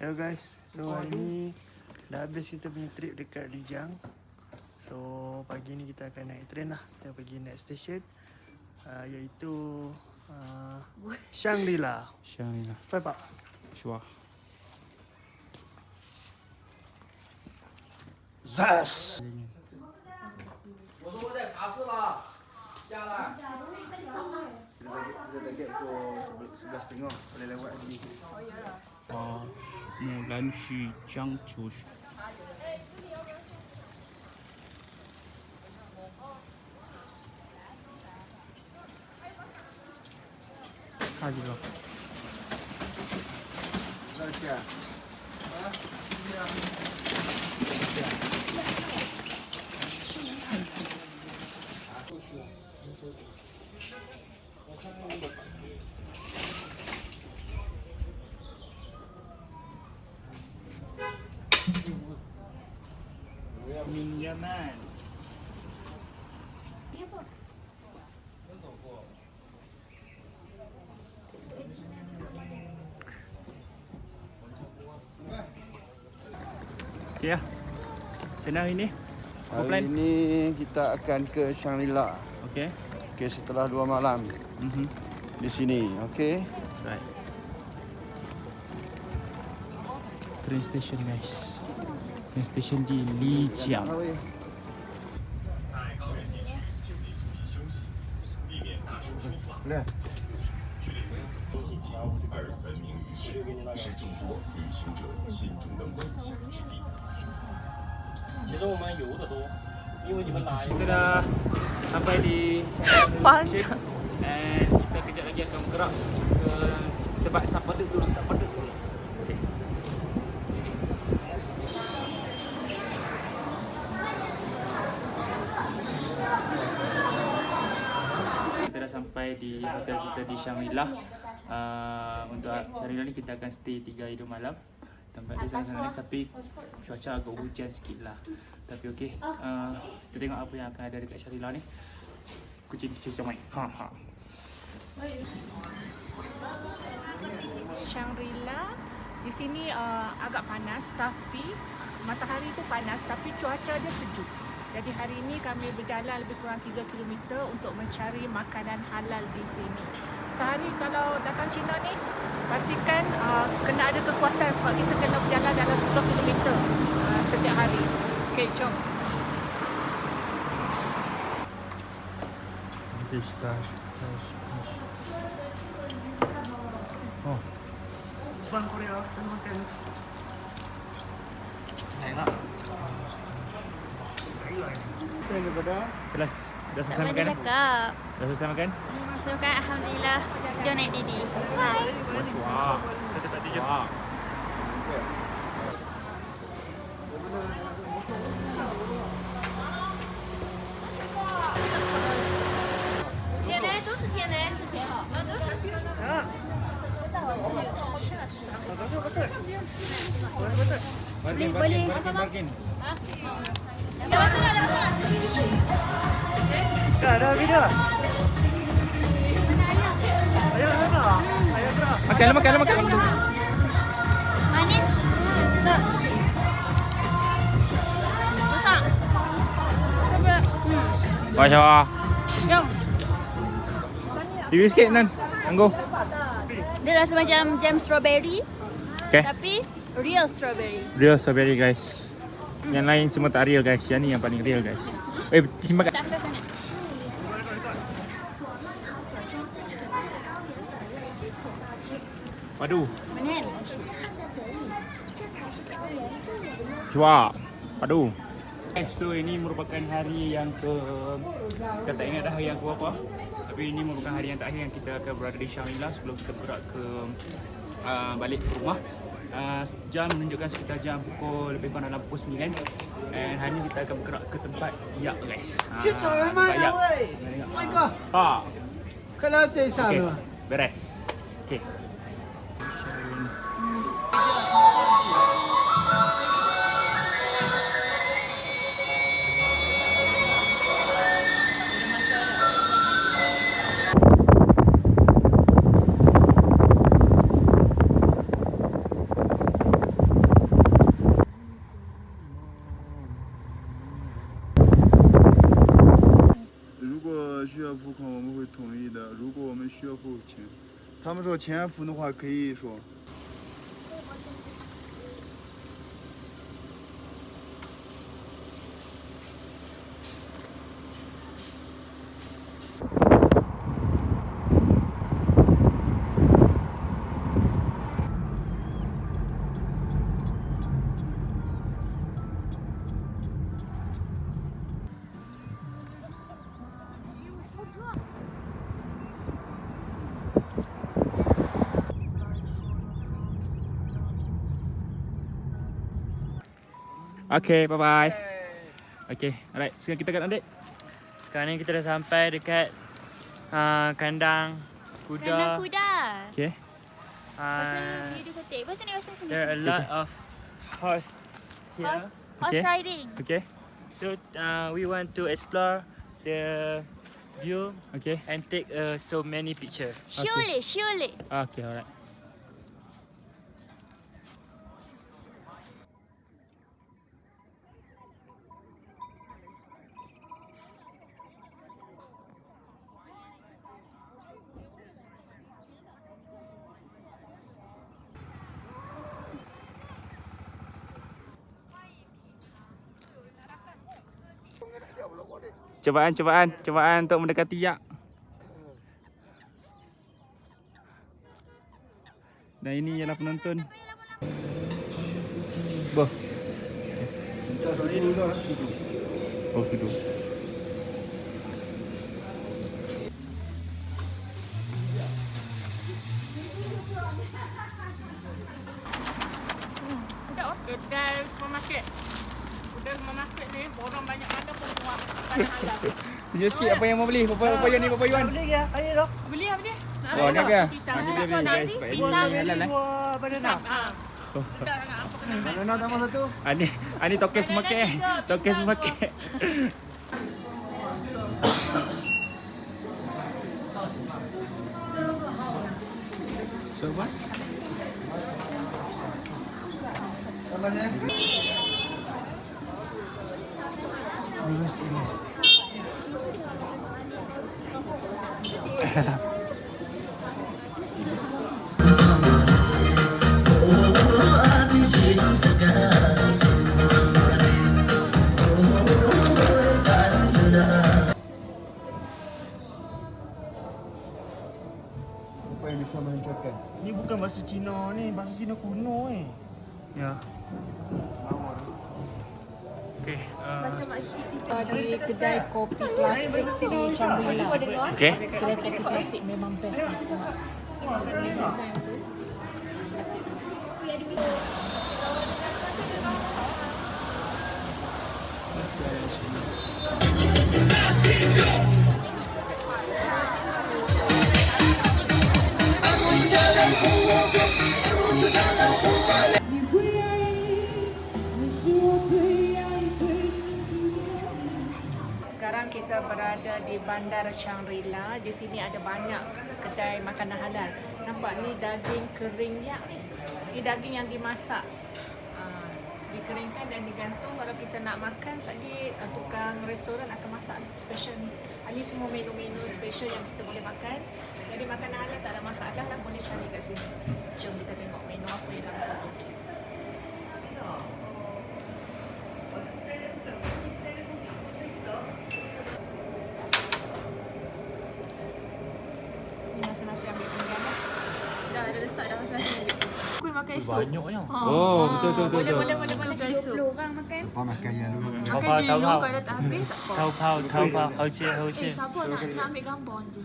Hello guys, so hari ni dah habis kita punya trip dekat Lijang. So pagi ni kita akan naik train lah. Kita pergi next station iaitu Shangri-La. Shangri-La. Fai pak? Sure. Zas! 我说我在茶室了，下来。 Kita target pukul 11.30 boleh lewat lagi. Mulan Xu Jiang Chu. 差几个？ Rahasia. Min Yaman. Okay lah. Macam mana hari ni? Hari ini kita akan ke Shangri-La. Okay. Okey, setelah 2 malam di sini. Okey. Right. Train station guys. Train station di Lijiang. Boleh. 而闻名于世，是众多旅行者心中的梦想之地。其实我们游的多，因为你们来。 Kita dah sampai di station and kita kejap lagi akan bergerak ke tempat Sapadek dulu. Okay. Kita dah sampai di hotel kita di Shangri-La. Untuk Shangri-La ni kita akan stay 3 hari 2 malam. Tempat dia sangat-sangat nice tapi cuaca agak hujan sikit lah. Tapi okey, kita tengok apa yang akan ada dekat Shangri-La ni. Kucing comel. Shangri-La di sini agak panas tapi matahari tu panas tapi cuaca dia sejuk. Jadi hari ini kami berjalan lebih kurang 3 km untuk mencari makanan halal di sini. Sehari kalau datang China ni pastikan kena ada kekuatan sebab kita kena berjalan dalam 10 km setiap hari. Okey, jom. Oh. Bang Korea, saya makan. Enak. Dah selesai makan? Cakap. Dah selesai makan? So kan Alhamdulillah. Jom naik Didi. Bye. Wah. Kita tak dijak. Wah. 天然都是天然，都是。 Bargain. Ada video. Ayo makan. Manis. Besar. Masya Allah. Jom. Review sikit Nan. Anggo. Dia rasa macam jam strawberry Okay. tapi real strawberry. Real strawberry guys. Yang lain semua tak real guys. Yang ni yang paling real guys. Makan. Tak fresh sangat. Padu. Mana kan? Cuak. Padu. So ini merupakan hari yang kita tak ingat dah hari yang ke berapa. Tapi ini merupakan hari yang terakhir yang kita akan berada di Shangri-La sebelum kita bergerak ke balik ke rumah. Jam menunjukkan sekitar jam pukul lebih kurang dalam pukul 9. And hari ni kita akan bergerak ke tempat Yak guys. Tempat Yak. Okay. Beres. Okay. 付钱。他们说钱付的话可以说。 Okay, bye-bye. Okay, alright. Sekarang kita kat mana, Dek? Sekarang ni kita dah sampai dekat kandang kuda. Kandang kuda. Okay. Pasal video cantik. Pasal ni. There are a lot of horse here. Horse Okay. riding. Okay. So we want to explore the view Okay. and take so many pictures. Surely. Okay, alright. Cubaan untuk mendekati yak. Dan ini ialah penonton. Boh. Oh, sudu. Kedai supermarket. Kedai supermarket ni orang banyak mana pun buat banyak halal. Tunjuk sikit apa yang mau beli. Berapa yuan ni? Berapa yuan? Beli ya, ayo dok. Beli apa dia? Oh, ni ke? Pisang. Ni dia beli guys. Sebab ini halal eh. Dua banana. Oh. Banana tambah satu. Ani tokes market. Tokes market. Siapa? Apa yang bisa menghancurkan? Ni bukan bahasa Cina ni, bahasa Cina kuno eh. Ya. Okay. Macam makcik Di kedai kopi klasik di Shangri-La. Okay. Kedai kopi klasik memang best ni. Tengok. Ini design tu. Klasik tu. Sekarang kita berada di Bandar Shangri-La. Di sini ada banyak kedai makanan halal. Nampak ni daging kering yak ni. Ni daging yang dimasak. Dikeringkan dan digantung. Kalau kita nak makan, sekali tukang restoran akan masak special ni. Ini semua menu-menu special yang kita boleh makan. Jadi makanan halal tak ada masalah lah, boleh cari kat sini. Jom kita tengok menu apa yang kami buat. Ni masing-masing ambil pinggan lah. Dah ada letak dah masing-masing. Kuih makan esok. Banyaknya. Oh, betul. Boleh makan esok. 20 orang makan. Apa makan yang dulu? Makan je dulu kalau dah tak habis tak apa. Tahu, hauci. Siapa nak ambil gambar je.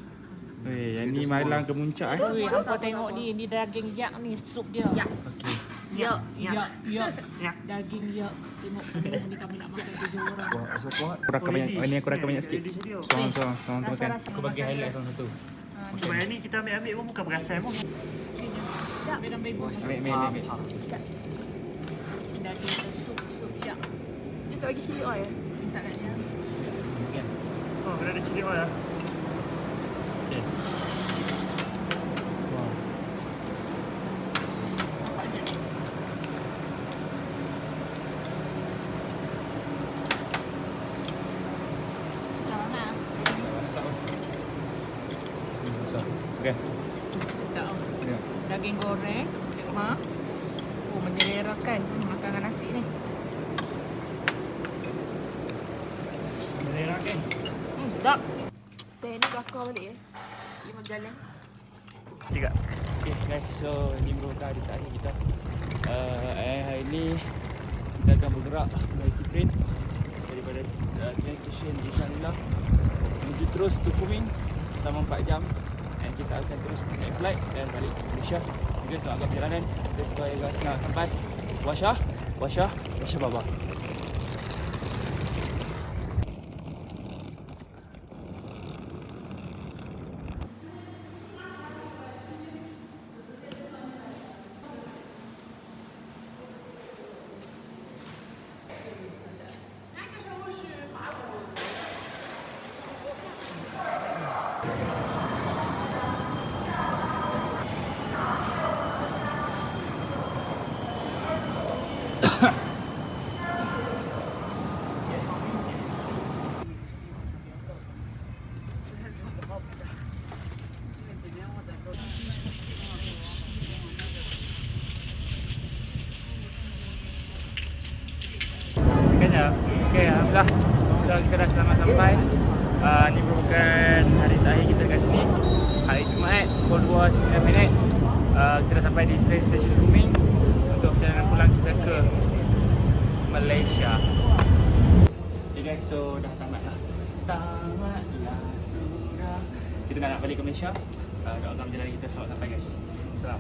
Weh, yang ni malang ke muncak eh. Ui, hampa tengok ni daging yak ni, sup dia. Yak. Yak. Daging yak. Tengok penuh ni kami nak makan 7 orang. Asal kuat. Kurangkan banyak. Ini aku kurangkan banyak sikit. Sorang makan. Rasa-rasa Aku bagi highlight seorang satu. Sebab yang ni kita ambil pun bukan perasan pun. Ambil dan bego. Ambil. Daging tu sup yak. Dia tak bagi chili oil. Tak kat dia. Oh, kena ada cili oil lah. Okay. Wow. Sekarang lah. Masak. Okay. Sedap. Ya. Daging goreng. Tengok ha. Oh, menyelerakan makan dengan nasi ni. Merah kan? Sedap. Teh ni bakar balik eh. Lima jalan. Tiga. Okay guys, so ini merupakan hari terakhir kita. Hari ini kita akan bergerak menaiki train daripada train station di Shangri-La menuju terus ke Kuming selama 4 jam, dan kita akan terus naik flight dan balik ke Malaysia. Jadi selamat agak perjalanan. Kita supaya guys nak sampai Washa Baba. Okay, alhamdulillah. So kita dah selamat sampai. Ni merupakan hari terakhir kita kat sini. Hari Jumaat pukul 2.09. Kita dah sampai di train station Kuming untuk perjalanan pulang kita ke Malaysia. Okay guys, so dah tamatlah sudah. Kita nak balik ke Malaysia. Doakan perjalanan kita selamat sampai guys. Salam.